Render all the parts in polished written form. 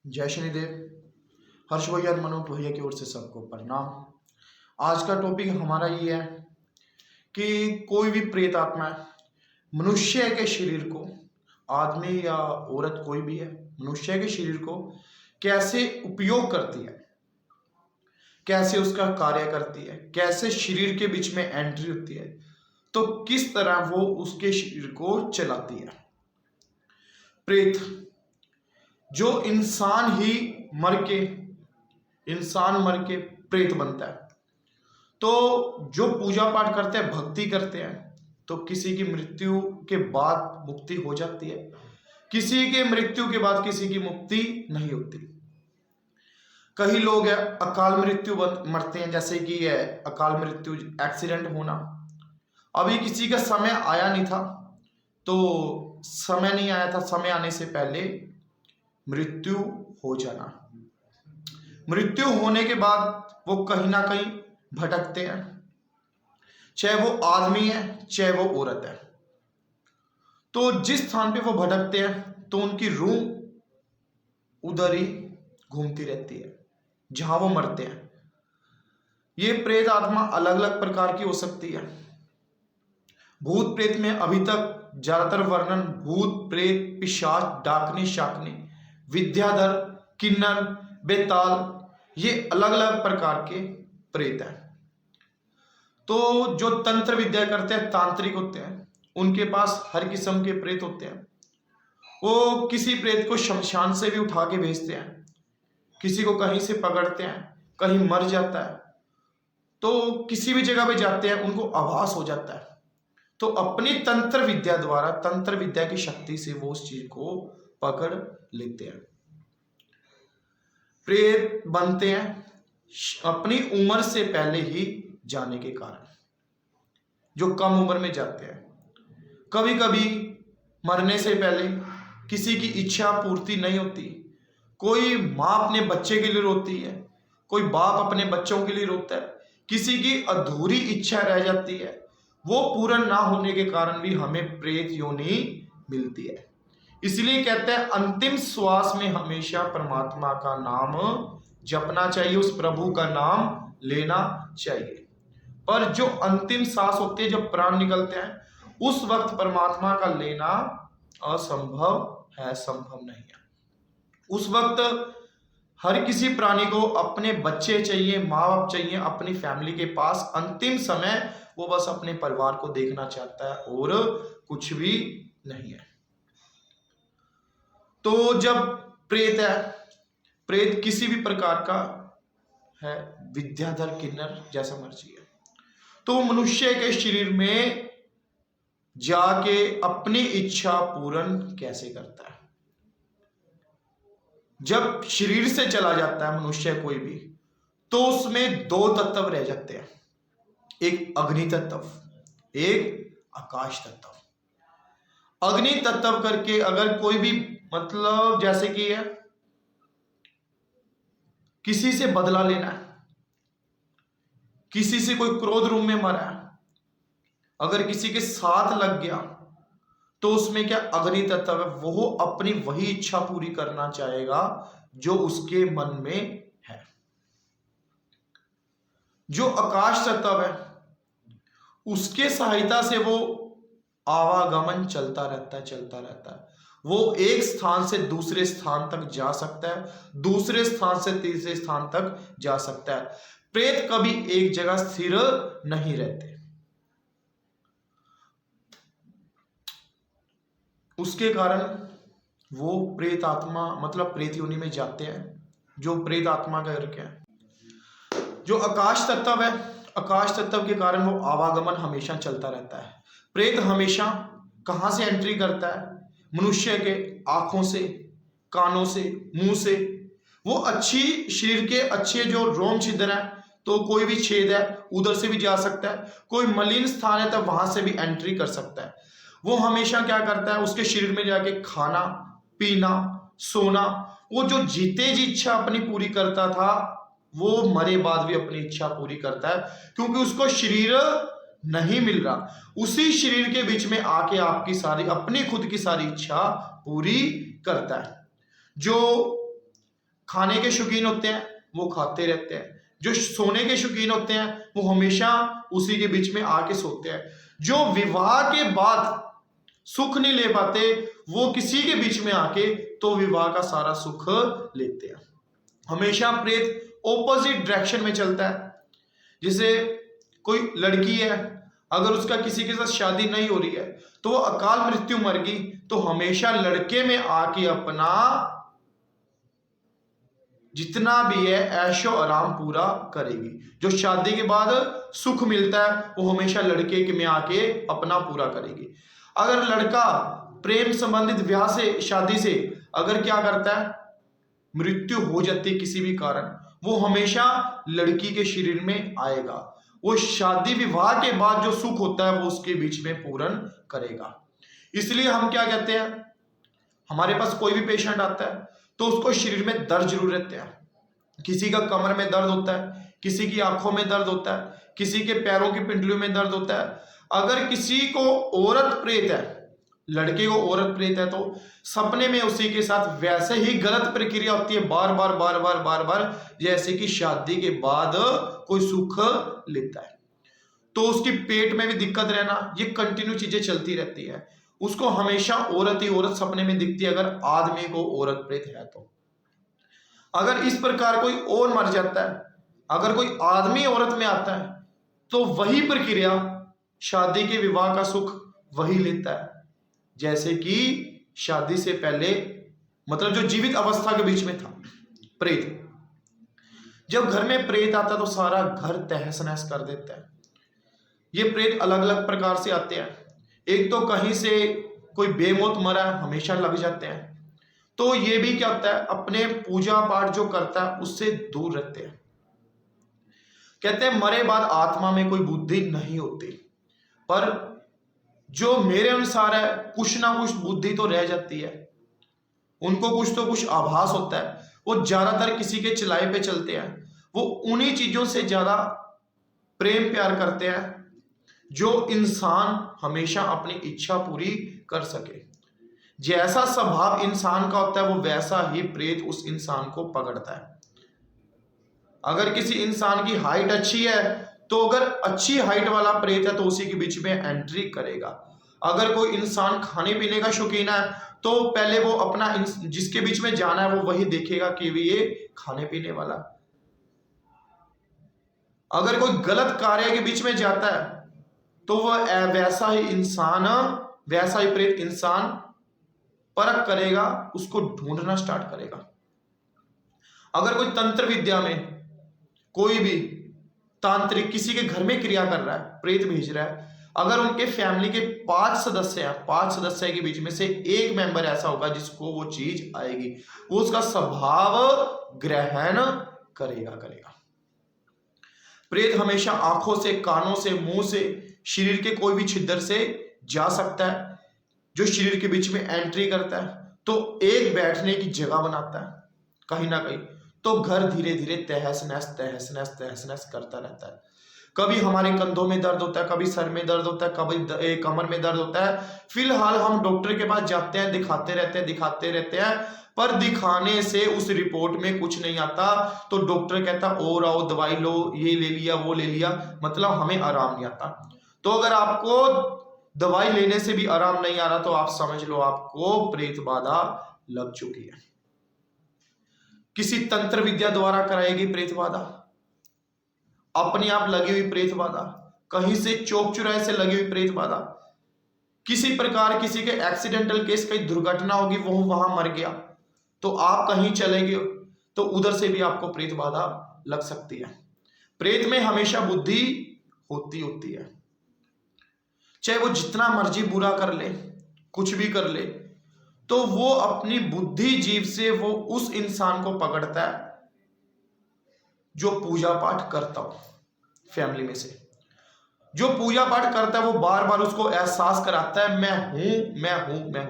जय शनिदेव। हर्ष भैया और मनोज भैया की ओर से सबको प्रणाम। आज का टॉपिक हमारा ये है कि कोई भी प्रेत आत्मा मनुष्य के शरीर को, आदमी या औरत कोई भी है, मनुष्य के शरीर को कैसे उपयोग करती है, कैसे उसका कार्य करती है, कैसे शरीर के बीच में एंट्री होती है, तो किस तरह वो उसके शरीर को चलाती है। प्रेत जो इंसान मर के प्रेत बनता है, तो जो पूजा पाठ करते हैं, भक्ति करते हैं, तो किसी की मृत्यु के बाद मुक्ति हो जाती है, किसी के मृत्यु के बाद किसी की मुक्ति नहीं होती। कई लोग है अकाल मृत्यु मरते हैं, जैसे कि है अकाल मृत्यु, एक्सीडेंट होना। अभी किसी का समय आया नहीं था, तो समय नहीं आया था, समय आने से पहले मृत्यु हो जाना। मृत्यु होने के बाद वो कहीं ना कहीं भटकते हैं, चाहे वो आदमी है चाहे वो औरत है। तो जिस स्थान पे वो भटकते हैं तो उनकी रूह उधर ही घूमती रहती है जहां वो मरते हैं। ये प्रेत आत्मा अलग अलग प्रकार की हो सकती है। भूत प्रेत में अभी तक ज्यादातर वर्णन भूत प्रेत, पिशाच, डाकनी, शाकनी, विद्याधर, किन्नर, बेताल, ये अलग अलग प्रकार के प्रेत हैं। तो जो तंत्र विद्या करते हैं, तांत्रिक होते हैं, उनके पास हर किस्म के प्रेत होते हैं। वो किसी प्रेत को शमशान से भी उठा के भेजते हैं, किसी को कहीं से पकड़ते हैं, कहीं मर जाता है तो किसी भी जगह पे जाते हैं उनको आभास हो जाता है, तो अपनी तंत्र विद्या द्वारा, तंत्र विद्या की शक्ति से वो उस चीज को पकड़ लेते हैं। प्रेत बनते हैं अपनी उम्र से पहले ही जाने के कारण, जो कम उम्र में जाते हैं। कभी कभी मरने से पहले किसी की इच्छा पूर्ति नहीं होती। कोई माँ अपने बच्चे के लिए रोती है, कोई बाप अपने बच्चों के लिए रोता है, किसी की अधूरी इच्छा रह जाती है, वो पूर्ण ना होने के कारण भी हमें प्रेत योनि मिलती है। इसलिए कहते हैं अंतिम श्वास में हमेशा परमात्मा का नाम जपना चाहिए, उस प्रभु का नाम लेना चाहिए। पर जो अंतिम सांस होती है, जब प्राण निकलते हैं, उस वक्त परमात्मा का लेना असंभव है, संभव नहीं है। उस वक्त हर किसी प्राणी को अपने बच्चे चाहिए, माँ बाप चाहिए, अपनी फैमिली के पास। अंतिम समय वो बस अपने परिवार को देखना चाहता है और कुछ भी नहीं है। तो जब प्रेत है, प्रेत किसी भी प्रकार का है, विद्याधर, किन्नर, जैसा मर्जी है, तो मनुष्य के शरीर में जाके अपनी इच्छा पूर्ण कैसे करता है। जब शरीर से चला जाता है मनुष्य कोई भी, तो उसमें दो तत्व रह जाते हैं, एक अग्नि तत्व, एक आकाश तत्व। अग्नि तत्व करके अगर कोई भी, मतलब जैसे कि है किसी से बदला लेना है, किसी से कोई क्रोध रूप में मरा है, अगर किसी के साथ लग गया तो उसमें क्या अग्नि तत्व है, वो अपनी वही इच्छा पूरी करना चाहेगा जो उसके मन में है। जो आकाश तत्व है, उसके सहायता से वो आवागमन चलता रहता है। वो एक स्थान से दूसरे स्थान तक जा सकता है, दूसरे स्थान से तीसरे स्थान तक जा सकता है। प्रेत कभी एक जगह स्थिर नहीं रहते। उसके कारण वो प्रेत आत्मा, मतलब प्रेत योनि में जाते हैं, जो प्रेत आत्मा का घर क्या है। जो आकाश तत्व है, आकाश तत्व के कारण वो आवागमन हमेशा चलता रहता है। प्रेत हमेशा कहां से एंट्री करता है? मनुष्य के आंखों से, कानों से, मुंह से। वो अच्छी शरीर के अच्छे जो रोम छिद्र है, तो कोई भी छेद है उधर से भी जा सकता है। कोई मलिन स्थान है तो वहां से भी एंट्री कर सकता है। वो हमेशा क्या करता है, उसके शरीर में जाके खाना, पीना, सोना, वो जो जीते जी इच्छा अपनी पूरी करता था, वो मरे बाद भी अपनी इच्छा पूरी करता है, क्योंकि उसको शरीर नहीं मिल रहा। उसी शरीर के बीच में आके आपकी सारी, अपनी खुद की सारी इच्छा पूरी करता है। जो खाने के शौकीन होते हैं वो खाते रहते हैं, जो सोने के शौकीन होते हैं वो हमेशा उसी के बीच में आके सोते हैं, जो विवाह के बाद सुख नहीं ले पाते वो किसी के बीच में आके तो विवाह का सारा सुख लेते हैं। हमेशा प्रेत ऑपोजिट डायरेक्शन में चलता है। जैसे कोई लड़की है, अगर उसका किसी के साथ शादी नहीं हो रही है तो वो अकाल मृत्यु मर गई, तो हमेशा लड़के में आके अपना जितना भी है ऐशो आराम पूरा करेगी। जो शादी के बाद सुख मिलता है वो हमेशा लड़के में आके अपना पूरा करेगी। अगर लड़का प्रेम संबंधित ब्याह से शादी से अगर क्या करता है, मृत्यु हो जाती है किसी भी कारण, वो हमेशा लड़की के शरीर में आएगा। वो शादी विवाह के बाद जो सुख होता है वो उसके बीच में पूर्ण करेगा। इसलिए हम क्या कहते हैं, हमारे पास कोई भी पेशेंट आता है तो उसको शरीर में दर्द जरूर रहते हैं। किसी का कमर में दर्द होता है, किसी की आंखों में दर्द होता है, किसी के पैरों की पिंडलियों में दर्द होता है। अगर किसी को औरत प्रेत है, लड़के को औरत प्रेत है, तो सपने में उसी के साथ वैसे ही गलत प्रक्रिया होती है बार बार बार बार बार बार, जैसे कि शादी के बाद कोई सुख लेता है। तो उसकी पेट में भी दिक्कत रहना, ये कंटिन्यू चीजें चलती रहती है। उसको हमेशा औरत ही औरत सपने में दिखती है अगर आदमी को औरत प्रेत है तो। अगर इस प्रकार कोई और मर जाता है, अगर कोई आदमी औरत में आता है तो वही प्रक्रिया शादी के विवाह का सुख वही लेता है जैसे कि शादी से पहले, मतलब जो जीवित अवस्था के बीच में था प्रेत। जब घर में प्रेत आता तो सारा घर तहस नहस कर देता है। ये प्रेत अलग अलग प्रकार से आते हैं। एक तो कहीं से कोई बेमौत मरा है, हमेशा लग जाते हैं। तो ये भी क्या होता है, अपने पूजा पाठ जो करता है उससे दूर रहते हैं। कहते हैं मरे बाद आत्मा में कोई बुद्धि नहीं होती, पर जो मेरे अनुसार है कुछ ना कुछ बुद्धि तो रह जाती है। उनको कुछ तो कुछ आभास होता है। वो ज्यादातर किसी के चलाए पे चलते हैं। वो उन्हीं चीजों से ज्यादा प्रेम प्यार करते हैं जो इंसान हमेशा अपनी इच्छा पूरी कर सके। जैसा स्वभाव इंसान का होता है वो वैसा ही प्रेत उस इंसान को पकड़ता है। अगर किसी इंसान की हाइट अच्छी है तो अगर अच्छी हाइट वाला प्रेत है तो उसी के बीच में एंट्री करेगा। अगर कोई इंसान खाने पीने का शौकीन है तो पहले वो अपना जिसके बीच में जाना है वो वही देखेगा कि ये खाने पीने वाला। अगर कोई गलत कार्य के बीच में जाता है तो वह वैसा ही इंसान, वैसा ही प्रेत इंसान परख करेगा, उसको ढूंढना स्टार्ट करेगा। अगर कोई तंत्र विद्या में कोई भी तांत्रिक किसी के घर में क्रिया कर रहा है, प्रेत भेज रहा है, अगर उनके फैमिली के 5 सदस्य हैं, 5 सदस्य के बीच में से एक मेंबर ऐसा होगा जिसको वो चीज आएगी, वो उसका स्वभाव ग्रहण करेगा। प्रेत हमेशा आंखों से, कानों से, मुंह से, शरीर के कोई भी छिद्र से जा सकता है। जो शरीर के बीच में एंट्री करता है तो एक बैठने की जगह बनाता है कहीं ना कहीं, तो घर धीरे धीरे तहस नहस करता रहता है। कभी हमारे कंधों में दर्द होता है, कभी सर में दर्द होता है, कभी कमर में दर्द होता है। फिलहाल हम डॉक्टर के पास जाते हैं, दिखाते रहते हैं, पर दिखाने से उस रिपोर्ट में कुछ नहीं आता। तो डॉक्टर कहता और आओ दवाई लो, ये ले लिया वो ले लिया, मतलब हमें आराम नहीं आता। तो अगर आपको दवाई लेने से भी आराम नहीं आ रहा तो आप समझ लो आपको प्रेत बाधा लग चुकी है। किसी तंत्र विद्या द्वारा कराएगी प्रेत बाधा, अपने आप लगी हुई प्रेत बाधा, कहीं से चौक चुराहे से लगी हुई प्रेत बाधा, किसी प्रकार किसी के एक्सीडेंटल केस, कहीं दुर्घटना होगी, वो वहां मर गया तो आप कहीं चले गए तो उधर से भी आपको प्रेत बाधा लग सकती है। प्रेत में हमेशा बुद्धि होती है। चाहे वो जितना मर्जी बुरा कर ले, कुछ भी कर ले, तो वो अपनी बुद्धि जीव से वो उस इंसान को पकड़ता है जो पूजा पाठ करता हो। फैमिली में से जो पूजा पाठ करता है वो बार बार उसको एहसास कराता है मैं हूं,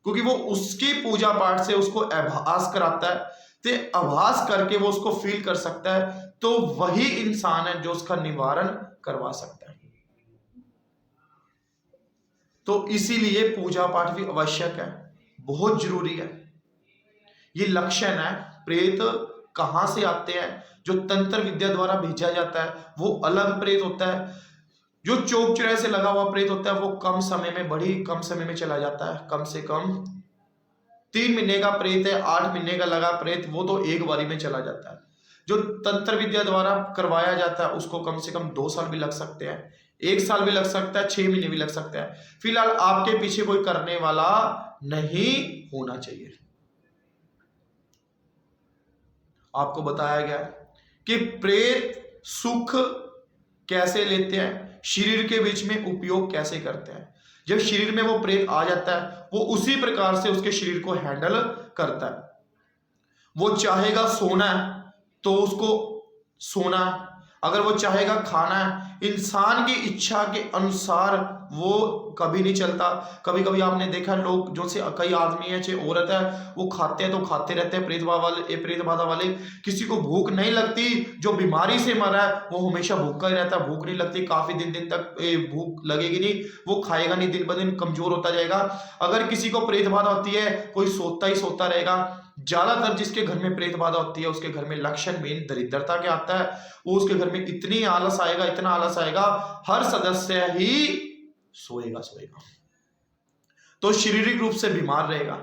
क्योंकि वो उसकी पूजा पाठ से उसको आभास कराता है। तो आभास करके वो उसको फील कर सकता है, तो वही इंसान है जो उसका निवारण करवा सकता है। तो इसीलिए पूजा पाठ भी आवश्यक है, बहुत जरूरी है। ये लक्षण है प्रेत कहां से आते हैं, जो तंत्र विद्या द्वारा भेजा जाता है वो अलग प्रेत होता है। जो चौक चौराहे से लगा हुआ प्रेत होता है वो कम समय में, बड़ी कम समय में चला जाता है। कम से कम 3 महीने का प्रेत है, 8 महीने का लगा प्रेत, वो तो एक बारी में चला जाता है। जो तंत्र विद्या द्वारा करवाया जाता है उसको कम से कम 2 साल भी लग सकते हैं, 1 साल भी लग सकता है, 6 महीने भी लग सकता है। फिलहाल आपके पीछे कोई करने वाला नहीं होना चाहिए। आपको बताया गया है कि प्रेत सुख कैसे लेते हैं, शरीर के बीच में उपयोग कैसे करते हैं। जब शरीर में वो प्रेत आ जाता है वो उसी प्रकार से उसके शरीर को हैंडल करता है। वो चाहेगा सोना है तो उसको सोना है, अगर वो चाहेगा खाना है, इंसान की इच्छा के अनुसार वो कभी नहीं चलता। कभी कभी आपने देखा लोग जो से कई आदमी है चाहे औरत है वो खाते हैं तो खाते रहते हैं, प्रेत बाधा वाले। किसी को भूख नहीं लगती, जो बीमारी से मरा है वो हमेशा भूखा ही रहता है, भूख नहीं लगती, काफी दिन दिन तक भूख लगेगी नहीं, वो खाएगा नहीं, दिन ब दिन कमजोर होता जाएगा। अगर किसी को प्रेत बाधा होती है कोई सोता ही सोता रहेगा। ज्यादातर जिसके घर में प्रेत बाधा होती है उसके घर में लक्षण मेन दरिद्रता के आता है। वो उसके घर में इतनी आलस आएगा, इतना आलस आएगा, हर सदस्य ही सोएगा। तो शारीरिक रूप से बीमार रहेगा।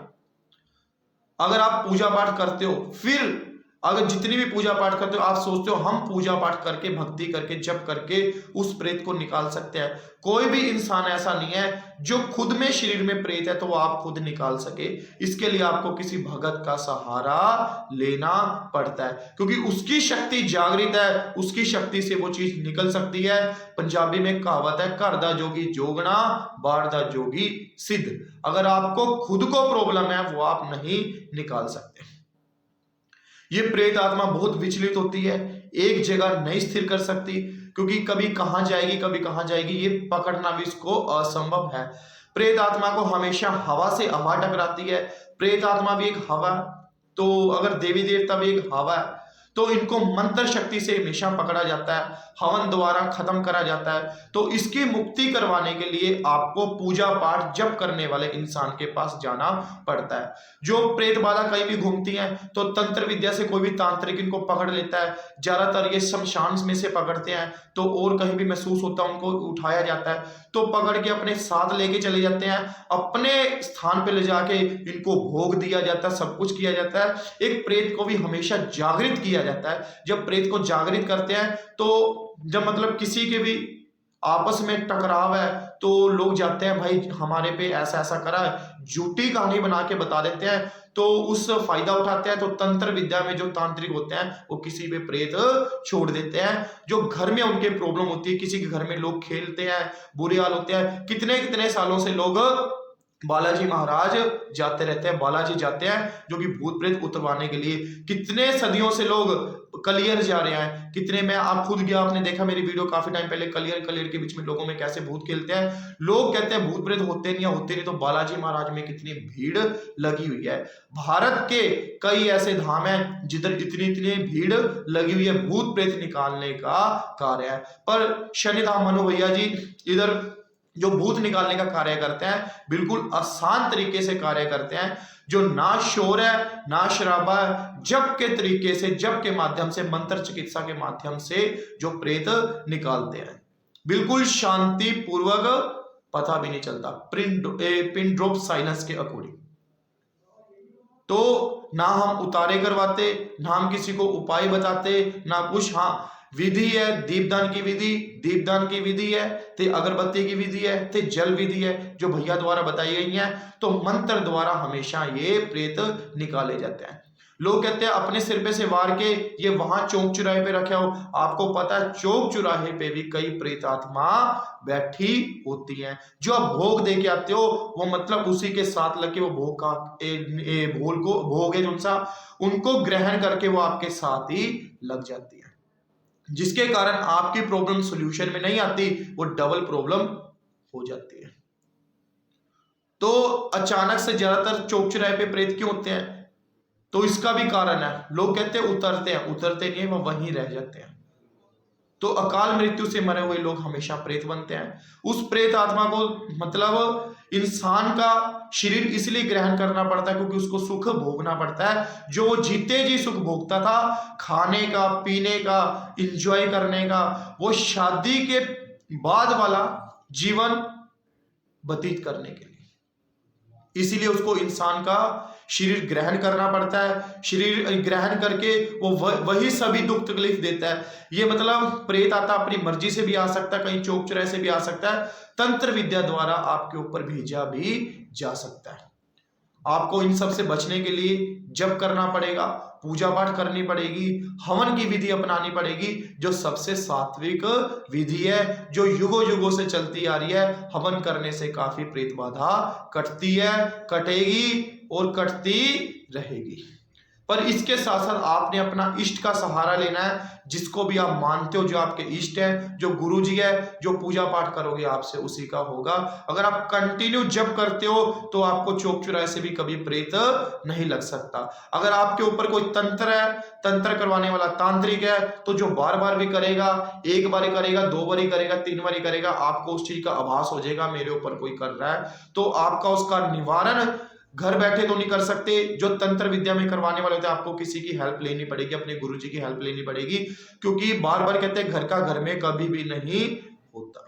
अगर आप पूजा पाठ करते हो, फिर अगर जितनी भी पूजा पाठ करते हो आप सोचते हो हम पूजा पाठ करके, भक्ति करके, जप करके उस प्रेत को निकाल सकते हैं, कोई भी इंसान ऐसा नहीं है जो खुद में शरीर में प्रेत है तो वो आप खुद निकाल सके। इसके लिए आपको किसी भगत का सहारा लेना पड़ता है, क्योंकि उसकी शक्ति जागृत है, उसकी शक्ति से वो चीज निकल सकती है। पंजाबी में कहावत है, घर दा जोगी जोगना, बाहर दा जोगी सिद्ध। अगर आपको खुद को प्रॉब्लम है वो आप नहीं निकाल सकते। ये प्रेत आत्मा बहुत विचलित होती है, एक जगह नहीं स्थिर कर सकती, क्योंकि कभी कहां जाएगी कभी कहां जाएगी ये पकड़ना भी इसको असंभव है। प्रेत आत्मा को हमेशा हवा से हवा टकराती है। प्रेत आत्मा भी एक हवा, तो अगर देवी देवता भी एक हवा है तो इनको मंत्र शक्ति से हमेशा पकड़ा जाता है, हवन द्वारा खत्म करा जाता है। तो इसकी मुक्ति करवाने के लिए आपको पूजा पाठ जप करने वाले इंसान के पास जाना पड़ता है। जो प्रेत बाधा कहीं भी घूमती हैं तो तंत्र विद्या से कोई भी तांत्रिक इनको पकड़ लेता है। ज्यादातर ये शमशान में से पकड़ते हैं, तो और कहीं भी महसूस होता है उनको उठाया जाता है, तो पकड़ के अपने साथ लेके चले जाते हैं, अपने स्थान पे ले जाके इनको भोग दिया जाता है, सब कुछ किया जाता है। एक प्रेत को भी हमेशा जागृत किया जाता है। जब प्रेत को जागृत करते हैं तो जब मतलब किसी के भी आपस में टकराव है तो लोग जाते हैं, भाई हमारे पे ऐसा ऐसा करा है, झूठी कहानी बना के बता देते हैं, तो उस फायदा उठाते हैं। तो तंत्र विद्या में जो तांत्रिक होते हैं वो किसी पे प्रेत छोड़ देते हैं। जो घर में उनके प्रॉब्लम होती है, किसी के घर में लोग खेलते हैं, बुरे हाल होते हैं, कितने कितने सालों से लोग बालाजी महाराज जाते रहते हैं, बालाजी जाते हैं जो कि भूत प्रेत उतरवाने के लिए। कितने सदियों से लोग कलियर जा रहे हैं, कितने में आप खुद गया, आपने देखा मेरी वीडियो काफी टाइम पहले, कलियर के बीच में लोगों में कैसे भूत खेलते हैं। लोग कहते हैं भूत प्रेत होते नहीं, तो बालाजी महाराज में कितनी भीड़ लगी हुई है। भारत के कई ऐसे धाम हैं जिधर इतनी भीड़ लगी हुई है, भूत प्रेत निकालने का कार्य है। पर शनिधाम मनु भैया जी इधर जो भूत निकालने का कार्य करते हैं बिल्कुल आसान तरीके से कार्य करते हैं, जो ना शोर है ना शराबा है, जप के तरीके से, जप के माध्यम से, मंत्र चिकित्सा के माध्यम से जो प्रेत निकालते हैं, बिल्कुल शांति पूर्वक, पता भी नहीं चलता, पिन ड्रॉप साइलेंस के अकॉर्डिंग। तो ना हम उतारे करवाते, ना हम किसी को उपाय बताते, ना कुछ। हाँ, विधि है, दीपदान की विधि है, ते अगरबत्ती की विधि है, ते जल विधि है जो भैया द्वारा बताई गई है। तो मंत्र द्वारा हमेशा ये प्रेत निकाले जाते हैं। लोग कहते हैं अपने सिर पे से वार के ये वहां चौक चौराहे पे रखे हो। आपको पता है चौक चौराहे पे भी कई प्रेत आत्मा बैठी होती हैं। जो आप भोग दे के आते हो वो मतलब उसी के साथ लग के वो भोग का भोग है उनसा, उनको ग्रहण करके वो आपके साथ ही लग जाती है, जिसके कारण आपकी प्रॉब्लम सॉल्यूशन में नहीं आती, वो डबल प्रॉब्लम हो जाती है। तो अचानक से ज्यादातर चौक चौराहे पे प्रेत क्यों होते हैं? तो इसका भी कारण है। लोग कहते हैं उतरते नहीं, वो वहीं रह जाते हैं। तो अकाल मृत्यु से मरे हुए लोग हमेशा प्रेत बनते हैं। उस प्रेत आत्मा को मतलब इंसान का शरीर इसलिए ग्रहण करना पड़ता है क्योंकि उसको सुख भोगना पड़ता है। जो वो जीते जी सुख भोगता था, खाने का, पीने का, इंजॉय करने का, वो शादी के बाद वाला जीवन व्यतीत करने के लिए, इसीलिए उसको इंसान का शरीर ग्रहण करना पड़ता है। शरीर ग्रहण करके वो वही सभी दुख तकलीफ देता है। ये मतलब प्रेत आता अपनी मर्जी से भी आ सकता है, कहीं चौक चौराहे से भी आ सकता है, तंत्र विद्या द्वारा आपके ऊपर भेजा भी जा सकता है। आपको इन सब से बचने के लिए जप करना पड़ेगा, पूजा पाठ करनी पड़ेगी, हवन की विधि अपनानी पड़ेगी, जो सबसे सात्विक विधि है, जो युगों युगों से चलती आ रही है। हवन करने से काफी प्रेत बाधा कटती है, कटेगी और कटती रहेगी। पर इसके साथ साथ आपने अपना इष्ट का सहारा लेना है, जिसको भी आप मानते हो, जो आपके इष्ट है, जो गुरु जी है, जो पूजा पाठ करोगे आपसे उसी का होगा। अगर आप कंटिन्यू जप करते हो तो आपको चौक चौराहे से भी कभी प्रेत नहीं लग सकता। अगर आपके ऊपर कोई तंत्र है, तंत्र करवाने वाला तांत्रिक है, तो जो बार बार भी करेगा, एक बार करेगा, दो बार करेगा, तीन बार करेगा, आपको उस चीज का आभास हो जाएगा मेरे ऊपर कोई कर रहा है, तो आपका उसका निवारण घर बैठे तो नहीं कर सकते। जो तंत्र विद्या में करवाने वाले होते हैं, आपको किसी की हेल्प लेनी पड़ेगी, अपने गुरुजी की हेल्प लेनी पड़ेगी, क्योंकि बार बार कहते हैं घर का घर में कभी भी नहीं होता।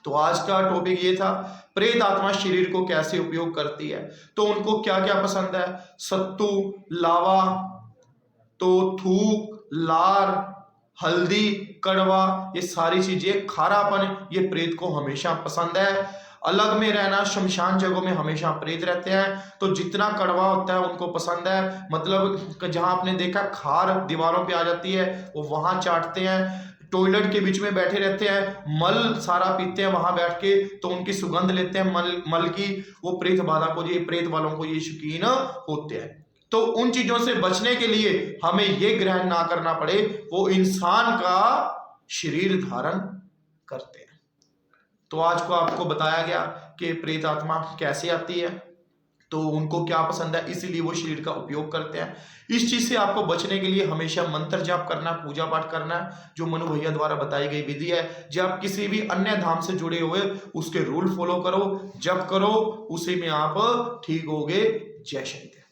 तो आज का टॉपिक ये था, प्रेत आत्मा शरीर को कैसे उपयोग करती है। तो उनको क्या क्या पसंद है, सत्तू, लावा, तो थूक, लार, हल्दी, कड़वा, ये सारी चीजें, खारापन, ये प्रेत को हमेशा पसंद है। अलग में रहना, शमशान जगहों में हमेशा प्रेत रहते हैं, तो जितना कड़वा होता है उनको पसंद है। मतलब जहां आपने देखा खार दीवारों पे आ जाती है, वो वहां चाटते हैं। टॉयलेट के बीच में बैठे रहते हैं, मल सारा पीते हैं वहां बैठ के, तो उनकी सुगंध लेते हैं मल की। वो प्रेत बाधा को, ये प्रेत वालों को ये शौकीन होते हैं। तो उन चीजों से बचने के लिए हमें ये ग्रहण ना करना पड़े, वो इंसान का शरीर धारण करते हैं। तो आज को आपको बताया गया कि प्रेत आत्मा कैसे आती है, तो उनको क्या पसंद है, इसीलिए वो शरीर का उपयोग करते हैं। इस चीज से आपको बचने के लिए हमेशा मंत्र जाप करना, पूजा पाठ करना है, जो मनु भैया द्वारा बताई गई विधि है। जब आप किसी भी अन्य धाम से जुड़े हुए, उसके रूल फॉलो करो, जप करो, उसी में आप ठीक होगे। जय शंकर।